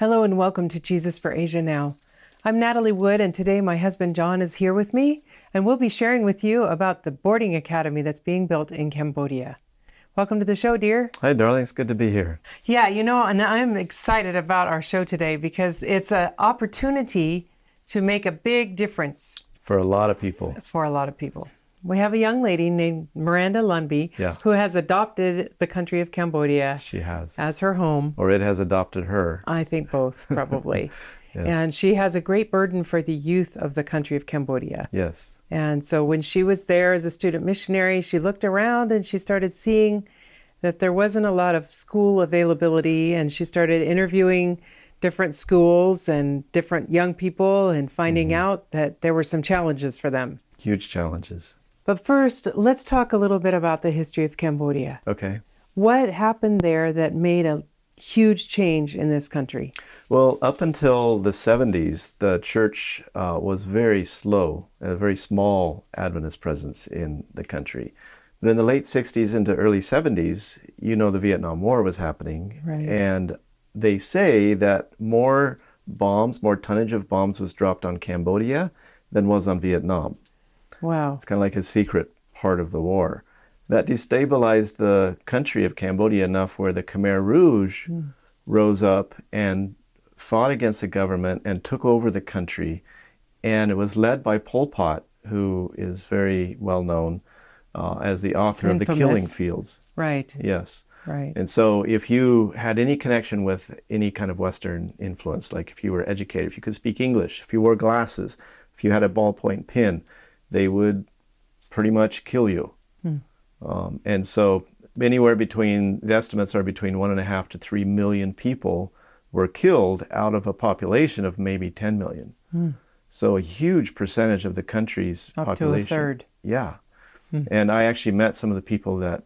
Hello and welcome to Jesus for Asia Now. I'm Natalie Wood, and today my husband John is here with me, and we'll be sharing with you about the boarding academy that's being built in Cambodia. Welcome to the show, dear. Hi, darling. It's good to be here. Yeah, and I'm excited about our show today because it's an opportunity to make a big difference For a lot of people. for a lot of people. We have a young lady named Miranda Lundby who has adopted the country of Cambodia She has. as her home. Or it has adopted her. I think both, probably. Yes. And she has a great burden for the youth of the country of Cambodia. Yes. And so when she was there as a student missionary, she looked around and she started seeing that there wasn't a lot of school availability, and she started interviewing different schools and different young people and finding out that there were some challenges for them. Huge challenges. But first, let's talk a little bit about the history of Cambodia. Okay. What happened there that made a huge change in this country? Well, up until the 70s, the church was very slow, a very small Adventist presence in the country. But in the late 60s into early 70s, the Vietnam War was happening. Right. And they say that more tonnage of bombs was dropped on Cambodia than was on Vietnam. Wow. It's kind of like a secret part of the war. That destabilized the country of Cambodia enough where the Khmer Rouge rose up and fought against the government and took over the country. And it was led by Pol Pot, who is very well known as the author of The Killing Fields. Right. Yes. Right. And so if you had any connection with any kind of Western influence, like if you were educated, if you could speak English, if you wore glasses, if you had a ballpoint pen, they would pretty much kill you. And so the estimates are between 1.5 to 3 million people were killed out of a population of maybe 10 million. So a huge percentage of the country's population. Up to a third. Yeah. And I actually met some of the people that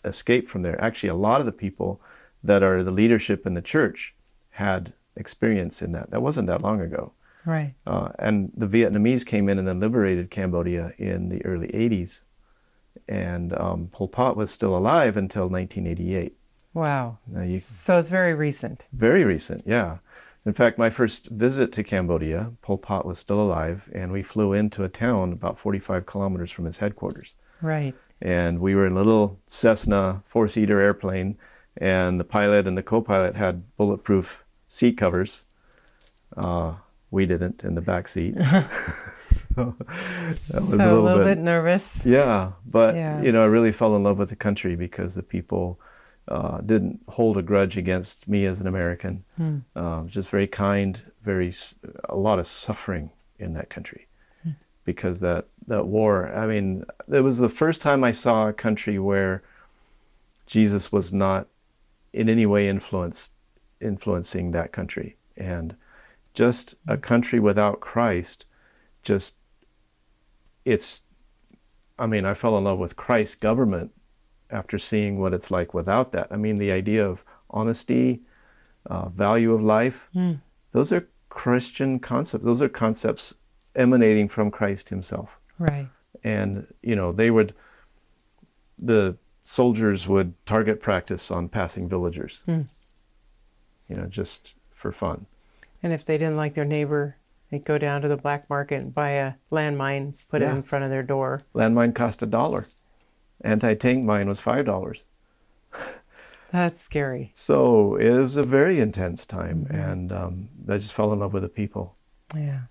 escaped from there. Actually, a lot of the people that are the leadership in the church had experience in that. That wasn't that long ago. Right. And the Vietnamese came in and then liberated Cambodia in the early 80s. And Pol Pot was still alive until 1988. Wow. So it's very recent. Very recent, yeah. In fact, my first visit to Cambodia, Pol Pot was still alive, and we flew into a town about 45 kilometers from his headquarters. Right. And we were in a little Cessna 4-seater airplane, and the pilot and the co-pilot had bulletproof seat covers. We didn't in the back seat. So that was a little bit nervous. Yeah, but Yeah. I really fell in love with the country because the people didn't hold a grudge against me as an American. Just very kind, a lot of suffering in that country because that war. I mean, it was the first time I saw a country where Jesus was not in any way influencing that country, and just a country without Christ. I fell in love with Christ's government after seeing what it's like without that. I mean, the idea of honesty, value of life, those are Christian concepts. Those are concepts emanating from Christ himself. Right. And, the soldiers would target practice on passing villagers, just for fun. And if they didn't like their neighbor, they'd go down to the black market and buy a landmine, put it in front of their door. Landmine cost $1. Anti-tank mine was $5. That's scary. So it was a very intense time, and I just fell in love with the people. Yeah.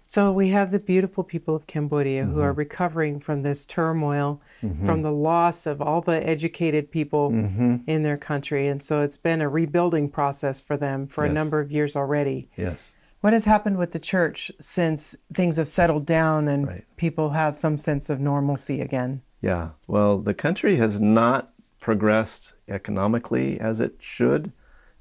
So we have the beautiful people of Cambodia who are recovering from this turmoil, from the loss of all the educated people in their country. And so it's been a rebuilding process for them for a number of years already. Yes. What has happened with the church since things have settled down and people have some sense of normalcy again? Yeah. Well, the country has not progressed economically as it should,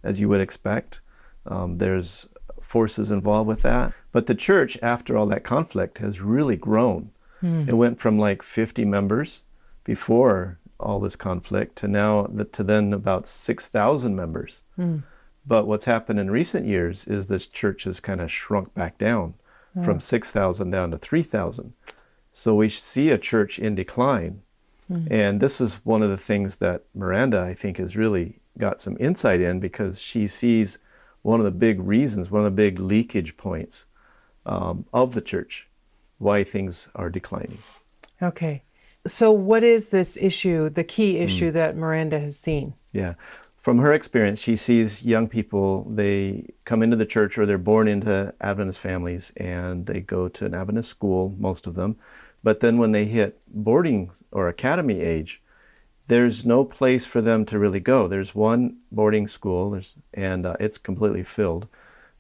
as you would expect. There's forces involved with that. But the church, after all that conflict, has really grown. It went from like 50 members before all this conflict to then about 6,000 members. But what's happened in recent years is this church has kind of shrunk back down from 6,000 down to 3,000. So we see a church in decline. And this is one of the things that Miranda, I think, has really got some insight in, because she sees one of the big reasons, one of the big leakage points of the church, why things are declining. Okay. So what is this issue, the key issue that Miranda has seen? Yeah. From her experience, she sees young people, they come into the church or they're born into Adventist families and they go to an Adventist school, most of them. But then when they hit boarding or academy age, there's no place for them to really go. There's one boarding school and it's completely filled.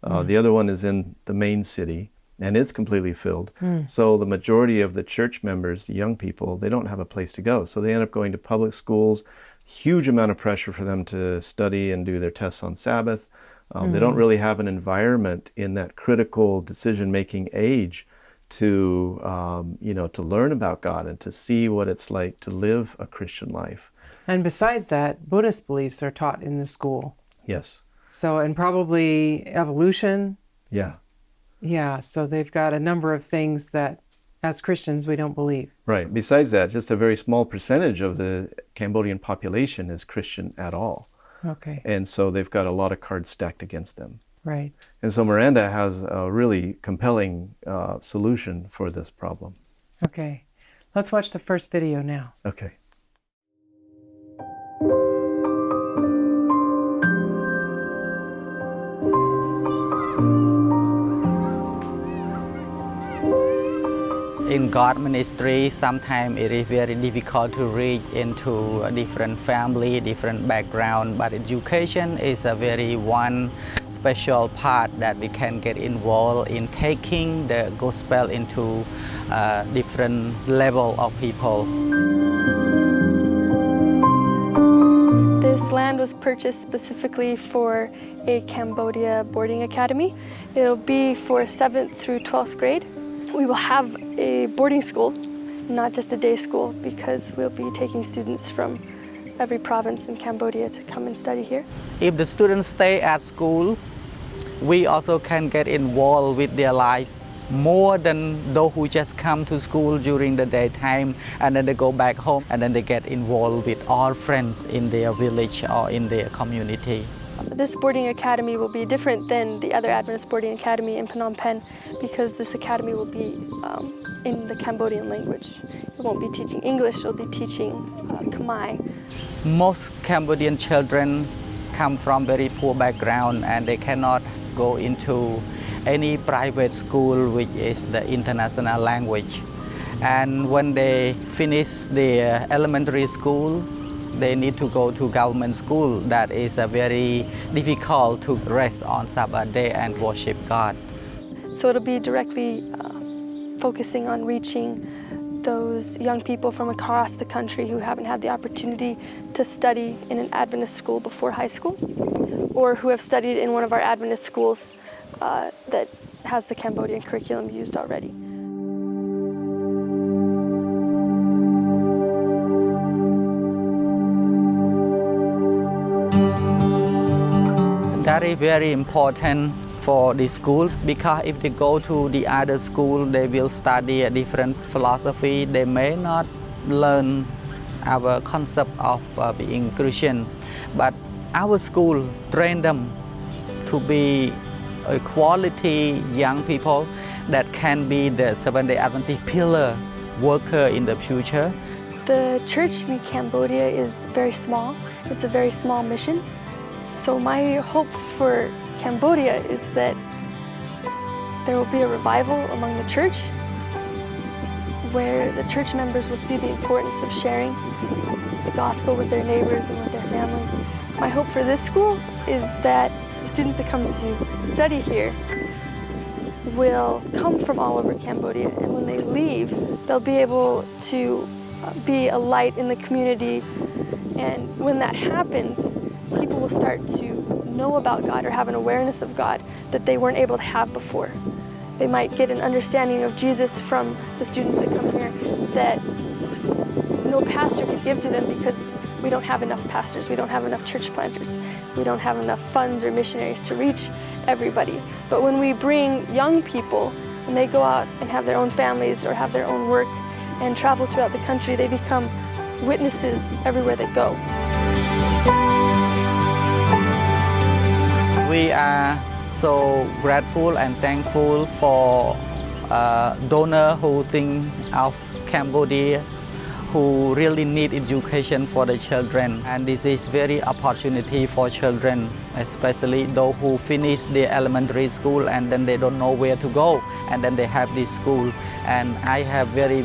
The other one is in the main city and it's completely filled. So the majority of the church members, the young people, they don't have a place to go. So they end up going to public schools. Huge amount of pressure for them to study and do their tests on Sabbath. They don't really have an environment in that critical decision-making age to, to learn about God and to see what it's like to live a Christian life. And besides that, Buddhist beliefs are taught in the school. Yes. So, and probably evolution. Yeah. Yeah, so they've got a number of things that as Christians we don't believe. Right. Besides that, just a very small percentage of the Cambodian population is Christian at all. Okay. And so they've got a lot of cards stacked against them. Right. And so Miranda has a really compelling solution for this problem. Okay. Let's watch the first video now. Okay. In God ministry, sometimes it is very difficult to reach into a different family, different background, but education is a very one special part that we can get involved in taking the gospel into a different level of people. This land was purchased specifically for a Cambodia boarding academy. It'll be for 7th through 12th grade. We will have a boarding school, not just a day school, because we'll be taking students from every province in Cambodia to come and study here. If the students stay at school, we also can get involved with their lives more than those who just come to school during the daytime and then they go back home and then they get involved with all friends in their village or in their community. This boarding academy will be different than the other Adventist boarding academy in Phnom Penh because this academy will be in the Cambodian language. It won't be teaching English, it'll be teaching Khmer. Most Cambodian children come from very poor background and they cannot go into any private school which is the international language. And when they finish their elementary school, they need to go to government school. That is very difficult to rest on Sabbath day and worship God. So it'll be directly focusing on reaching those young people from across the country who haven't had the opportunity to study in an Adventist school before high school, or who have studied in one of our Adventist schools that has the Cambodian curriculum used already. That is very important for the school because if they go to the other school, they will study a different philosophy. They may not learn our concept of being Christian, but our school train them to be a quality young people that can be the Seventh-day Adventist pillar worker in the future. The church in Cambodia is very small. It's a very small mission. So my hope for Cambodia is that there will be a revival among the church where the church members will see the importance of sharing the gospel with their neighbors and with their families. My hope for this school is that the students that come to study here will come from all over Cambodia, and when they leave, they'll be able to be a light in the community. And when that happens, people will start to know about God or have an awareness of God that they weren't able to have before. They might get an understanding of Jesus from the students that come here that no pastor could give to them because we don't have enough pastors, we don't have enough church planters, we don't have enough funds or missionaries to reach everybody. But when we bring young people and they go out and have their own families or have their own work and travel throughout the country, they become witnesses everywhere they go. We are so grateful and thankful for donor who think of Cambodia, who really need education for the children. And this is very opportunity for children, especially those who finish their elementary school and then they don't know where to go, and then they have this school. And I have very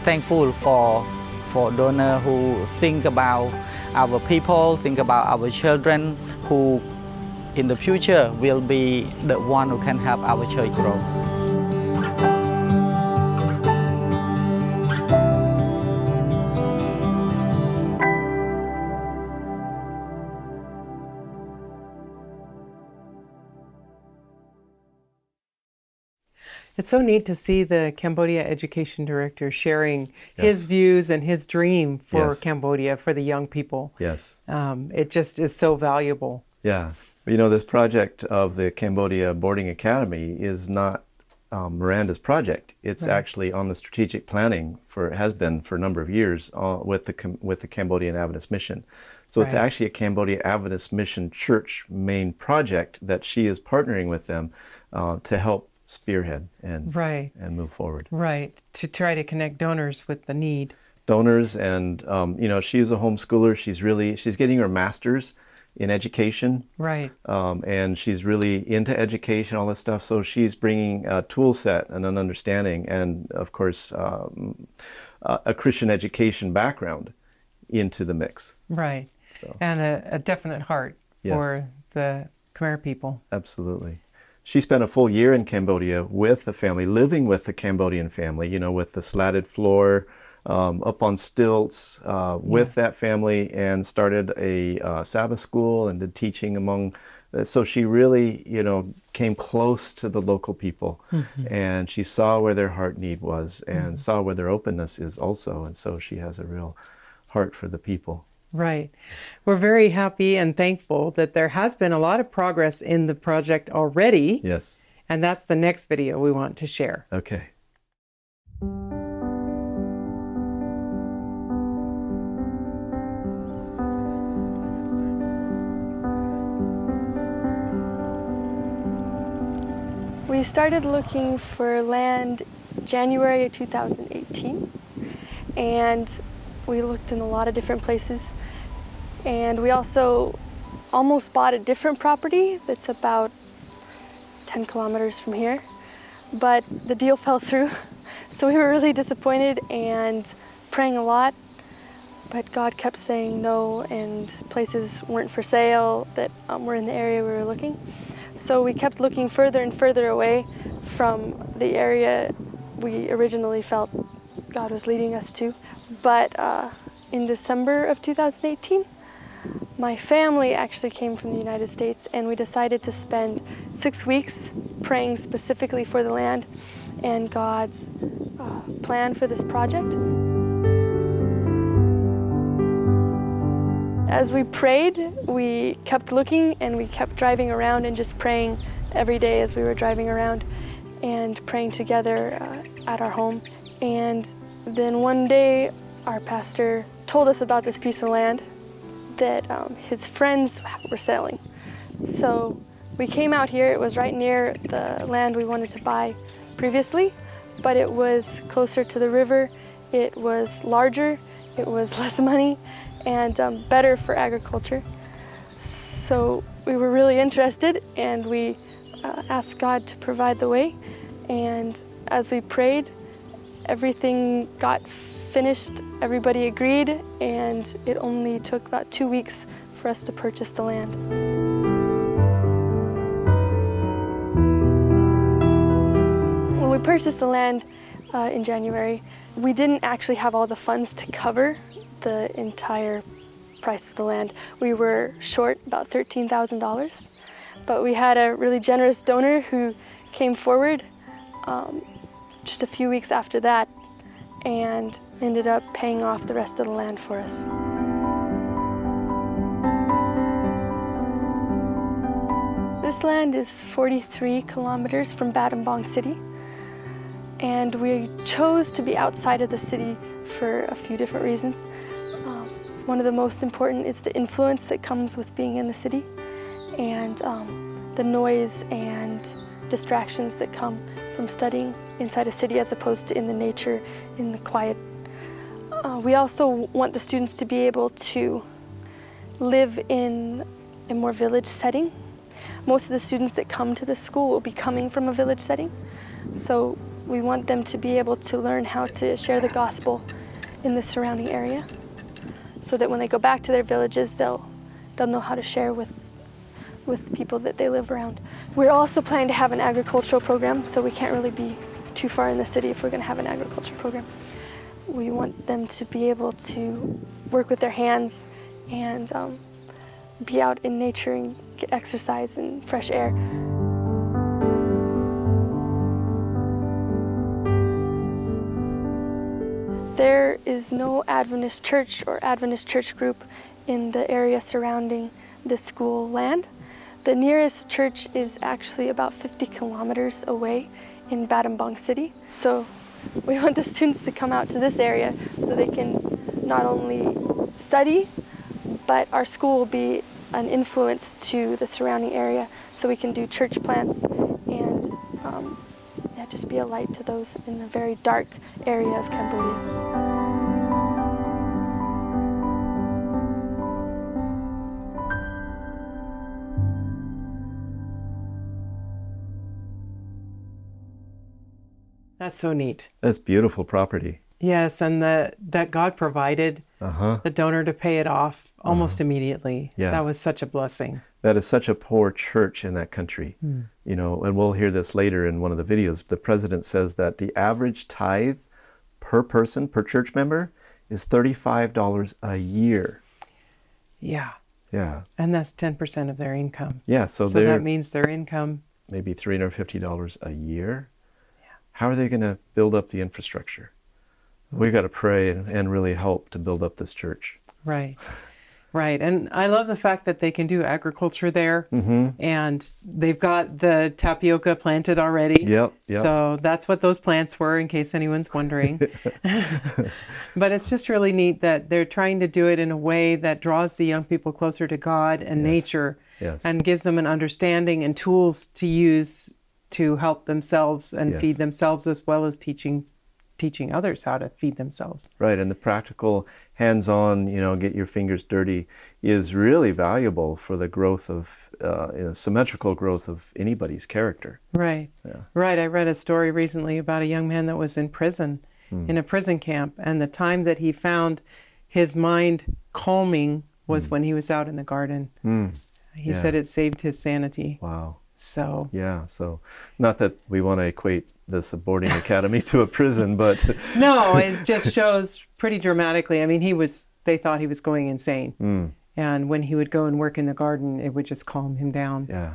thankful for donor who think about our people, think about our children, who in the future will be the one who can help our church grow. It's so neat to see the Cambodia Education Director sharing his views and his dream for Cambodia, for the young people. Yes. It just is so valuable. Yeah. You know, this project of the Cambodia Boarding Academy is not Miranda's project. It's actually on the strategic planning has been for a number of years with the Cambodian Adventist Mission. So it's actually a Cambodia Adventist Mission Church main project that she is partnering with them to help spearhead and move forward. Right, to try to connect donors with the need. Donors and, you know, she's a homeschooler. She's getting her master's in education. Right. And she's really into education, all this stuff. So she's bringing a tool set and an understanding and, of course, a Christian education background into the mix. Right. So. And a definite heart for the Khmer people. Absolutely. She spent a full year in Cambodia with the family, living with the Cambodian family, you know, with the slatted floor, up on stilts with that family, and started a Sabbath school and did teaching among. So she really, you know, came close to the local people, and she saw where their heart need was and saw where their openness is also. And so she has a real heart for the people. Right. We're very happy and thankful that there has been a lot of progress in the project already. Yes. And that's the next video we want to share. Okay. We started looking for land January of 2018, and we looked in a lot of different places. And we also almost bought a different property that's about 10 kilometers from here, but the deal fell through. So we were really disappointed and praying a lot, but God kept saying no, and places weren't for sale that were in the area we were looking. So we kept looking further and further away from the area we originally felt God was leading us to. But in December of 2018, my family actually came from the United States, and we decided to spend 6 weeks praying specifically for the land and God's plan for this project. As we prayed, we kept looking and we kept driving around and just praying every day as we were driving around and praying together at our home. And then one day, our pastor told us about this piece of land that his friends were selling. So we came out here. It was right near the land we wanted to buy previously, but it was closer to the river. It was larger, it was less money, and better for agriculture. So we were really interested, and we asked God to provide the way. And as we prayed, everything got finished, everybody agreed, and it only took about 2 weeks for us to purchase the land. When we purchased the land in January, we didn't actually have all the funds to cover the entire price of the land. We were short about $13,000, but we had a really generous donor who came forward just a few weeks after that and ended up paying off the rest of the land for us. This land is 43 kilometers from Battambang City, and we chose to be outside of the city for a few different reasons. One of the most important is the influence that comes with being in the city. and the noise and distractions that come from studying inside a city as opposed to in the nature, in the quiet. We also want the students to be able to live in a more village setting. Most of the students that come to the school will be coming from a village setting, so we want them to be able to learn how to share the gospel in the surrounding area, so that when they go back to their villages, they'll know how to share with people that they live around. We're also planning to have an agricultural program, so we can't really be too far in the city if we're going to have an agriculture program. We want them to be able to work with their hands and be out in nature and get exercise and fresh air. There is no Adventist church or Adventist church group in the area surrounding the school land. The nearest church is actually about 50 kilometers away in Battambang City. So we want the students to come out to this area so they can not only study, but our school will be an influence to the surrounding area, so we can do church plants and just be a light to those in the very dark area of Cambodia. That's so neat. That's beautiful property. Yes, and that God provided the donor to pay it off almost immediately. Yeah. That was such a blessing. That is such a poor church in that country. You know, and we'll hear this later in one of the videos. The president says that the average tithe per person, per church member, is $35 a year. Yeah. Yeah. And that's 10% of their income. Yeah, so that means their income... maybe $350 a year. How are they going to build up the infrastructure? We've got to pray and really help to build up this church. Right. Right. And I love the fact that they can do agriculture there. And they've got the tapioca planted already. Yep. So that's what those plants were, in case anyone's wondering. But it's just really neat that they're trying to do it in a way that draws the young people closer to God and nature. Yes. And gives them an understanding and tools to use to help themselves and feed themselves, as well as teaching others how to feed themselves. Right, and the practical, hands-on, get your fingers dirty is really valuable for the growth of, symmetrical growth of anybody's character. Right, right. I read a story recently about a young man that was in prison, in a prison camp, and the time that he found his mind calming was when he was out in the garden. He said it saved his sanity. Wow. So not that we want to equate this boarding academy to a prison, but no, it just shows pretty dramatically. I mean, they thought he was going insane, and when he would go and work in the garden, it would just calm him down. Yeah,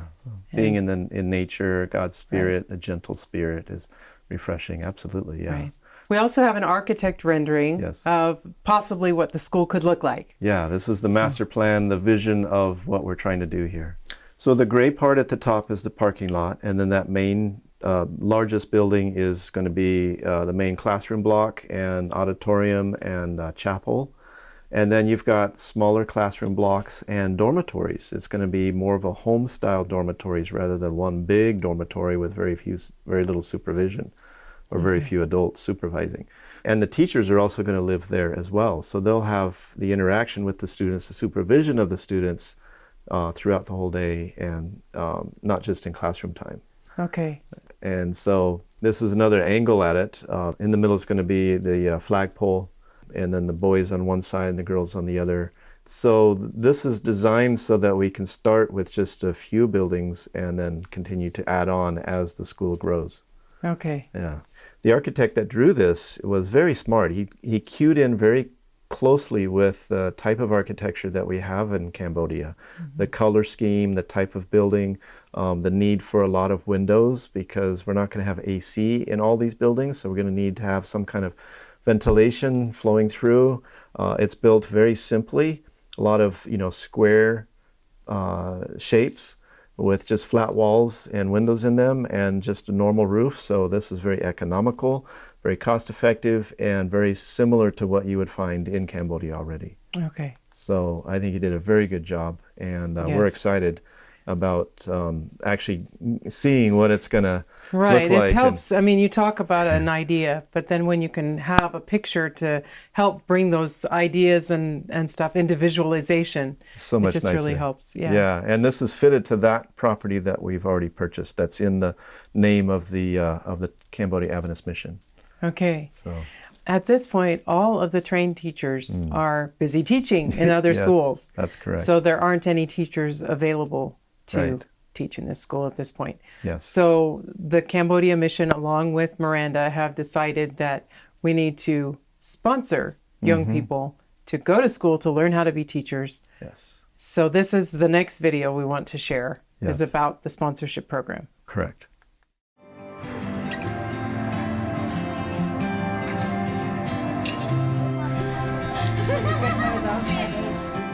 being in nature, God's spirit, a gentle spirit is refreshing. Absolutely, yeah. Right. We also have an architect rendering of possibly what the school could look like. Yeah, this is the master plan, the vision of what we're trying to do here. So the gray part at the top is the parking lot, and then that main largest building is going to be the main classroom block and auditorium and chapel. And then you've got smaller classroom blocks and dormitories. It's going to be more of a home-style dormitories rather than one big dormitory with very little supervision or very few adults supervising. And the teachers are also going to live there as well. So they'll have the interaction with the students, the supervision of the students, throughout the whole day, and not just in classroom time. Okay. And so this is another angle at it. In the middle is going to be the flagpole, and then the boys on one side and the girls on the other. So this is designed so that we can start with just a few buildings and then continue to add on as the school grows. Okay. Yeah. The architect that drew this was very smart. He cued in very closely with the type of architecture that we have in Cambodia. The color scheme, the type of building, the need for a lot of windows, because we're not going to have AC in all these buildings, so we're going to need to have some kind of ventilation flowing through. It's built very simply, a lot of square shapes with just flat walls and windows in them and just a normal roof. So this is very economical, very cost effective, and very similar to what you would find in Cambodia already. Okay. So I think he did a very good job, and we're excited. about actually seeing what it's going to Right. look like. It helps. I mean, you talk about an idea, but then when you can have a picture to help bring those ideas and stuff into visualization, So much it just nicer. really helps. Yeah. Yeah, and this is fitted to that property that we've already purchased. That's in the name of the Cambodia Adventist Mission. Okay. So At this point, all of the trained teachers are busy teaching in other yes, schools. That's correct. So there aren't any teachers available to Right. teach in this school at this point. Yes. So the Cambodia Mission, along with Miranda, have decided that we need to sponsor young people to go to school to learn how to be teachers. Yes. So this is the next video we want to share, is Yes. about the sponsorship program. Correct.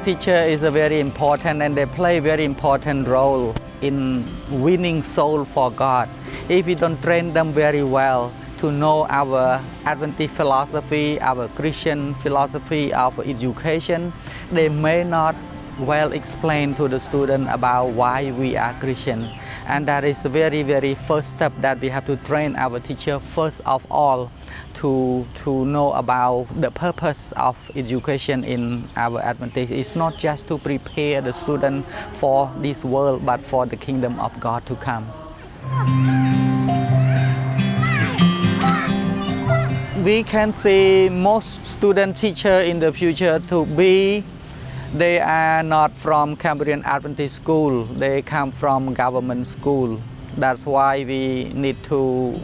Teacher is a very important, and they play very important role in winning soul for God. If we don't train them very well to know our Adventist philosophy, our Christian philosophy of education, they may not well explain to the student about why we are Christian. And that is the very, very first step, that we have to train our teacher first of all to know about the purpose of education in our Adventist. It's not just to prepare the student for this world, but for the kingdom of God to come. We can see most student teacher in the future to be, they are not from Cambodian Adventist school, they come from government school. That's why we need to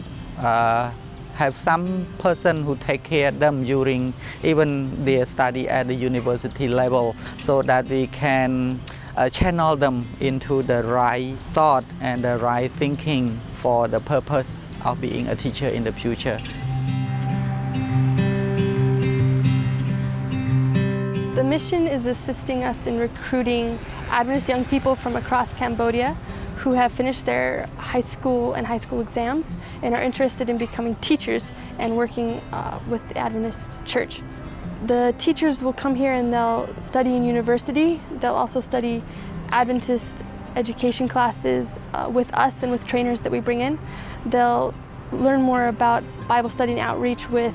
have some person who take care of them during even their study at the university level, so that we can channel them into the right thought and the right thinking for the purpose of being a teacher in the future. The mission is assisting us in recruiting Adventist young people from across Cambodia who have finished their high school and high school exams and are interested in becoming teachers and working with the Adventist Church. The teachers will come here and they'll study in university. They'll also study Adventist education classes with us and with trainers that we bring in. They'll learn more about Bible study and outreach with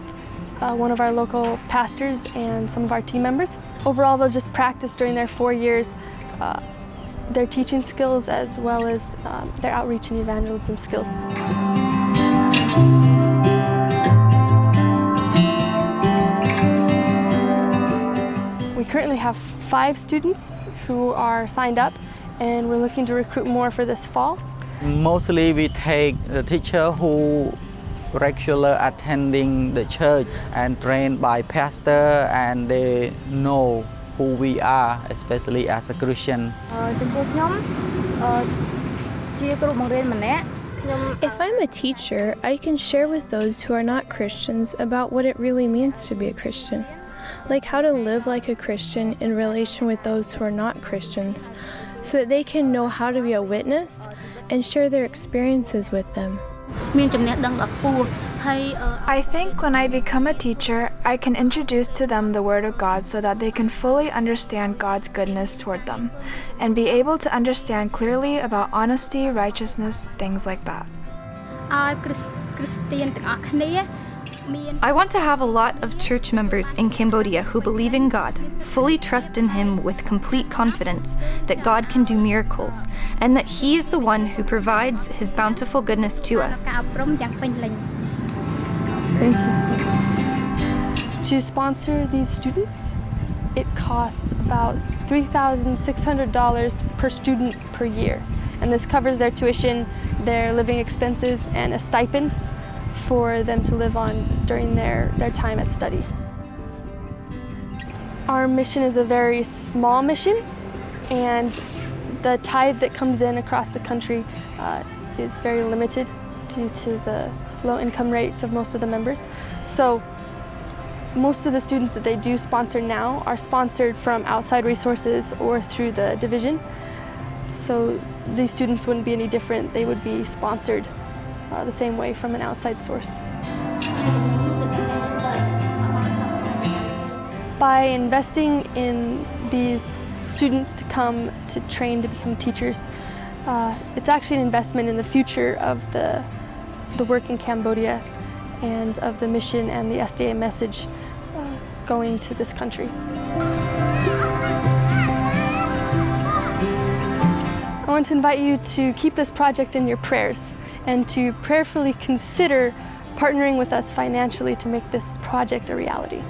one of our local pastors and some of our team members. Overall, they'll just practice during their 4 years their teaching skills as well as their outreach and evangelism skills. We currently have 5 students who are signed up, and we're looking to recruit more for this fall. Mostly we take the teacher who regular attending the church and trained by pastor, and they know who we are, especially as a Christian. If I'm a teacher, I can share with those who are not Christians about what it really means to be a Christian, like how to live like a Christian in relation with those who are not Christians, so that they can know how to be a witness and share their experiences with them. I think when I become a teacher, I can introduce to them the Word of God so that they can fully understand God's goodness toward them and be able to understand clearly about honesty, righteousness, things like that. I want to have a lot of church members in Cambodia who believe in God, fully trust in Him with complete confidence that God can do miracles, and that He is the one who provides His bountiful goodness to us. To sponsor these students, it costs about $3,600 per student per year. And this covers their tuition, their living expenses, and a stipend for them to live on during their time at study. Our mission is a very small mission, and the tithe that comes in across the country is very limited due to the low income rates of most of the members. So most of the students that they do sponsor now are sponsored from outside resources or through the division. So these students wouldn't be any different. They would be sponsored the same way from an outside source. By investing in these students to come to train to become teachers, It's actually an investment in the future of the work in Cambodia and of the mission and the SDA message going to this country. I want to invite you to keep this project in your prayers and to prayerfully consider partnering with us financially to make this project a reality.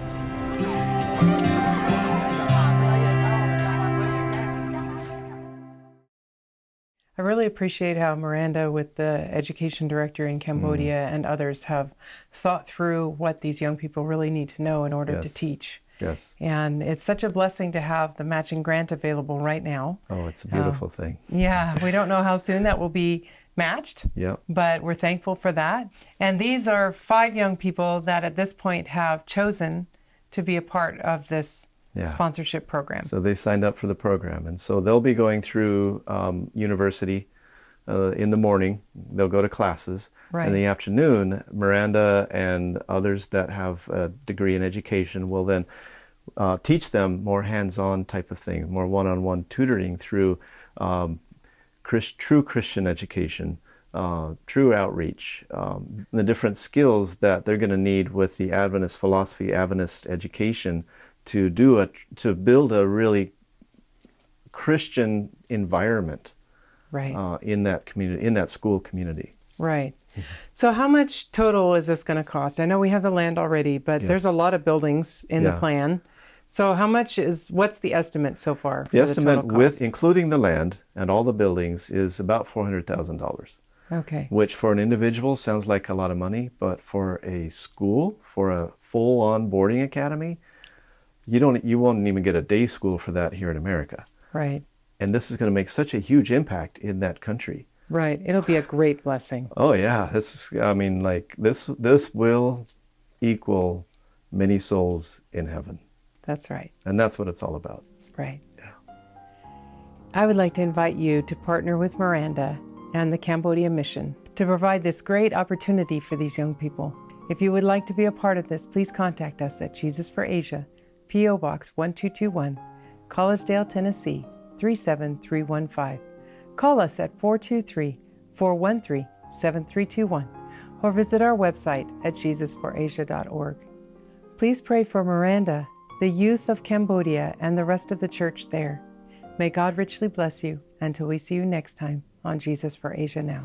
I really appreciate how Miranda, with the education director in Cambodia and others, have thought through what these young people really need to know in order to teach. Yes. And it's such a blessing to have the matching grant available right now. Oh, it's a beautiful thing. Yeah, we don't know how soon that will be matched, but we're thankful for that. And these are 5 young people that at this point have chosen to be a part of this sponsorship program. So they signed up for the program, and so they'll be going through university in the morning. They'll go to classes. In the afternoon, Miranda and others that have a degree in education will then teach them more hands-on type of thing, more one-on-one tutoring through true Christian education, true outreach, the different skills that they're going to need with the Adventist philosophy, Adventist education, to build a really Christian environment in that community, in that school community. Right. So how much total is this going to cost? I know we have the land already, but there's a lot of buildings in the plan. So what's the estimate so far? The estimate including the land and all the buildings is about $400,000. Okay. Which for an individual sounds like a lot of money, but for a school, for a full-on boarding academy, you won't even get a day school for that here in America. Right. And this is going to make such a huge impact in that country. Right. It'll be a great blessing. Oh yeah, this will equal many souls in heaven. That's right. And that's what it's all about. Right. Yeah. I would like to invite you to partner with Miranda and the Cambodia mission to provide this great opportunity for these young people. If you would like to be a part of this, please contact us at Jesus for Asia, P.O. Box 1221, Collegedale, Tennessee 37315. Call us at 423-413-7321 or visit our website at jesusforasia.org. Please pray for Miranda, the youth of Cambodia, and the rest of the church there. May God richly bless you until we see you next time on Jesus for Asia Now.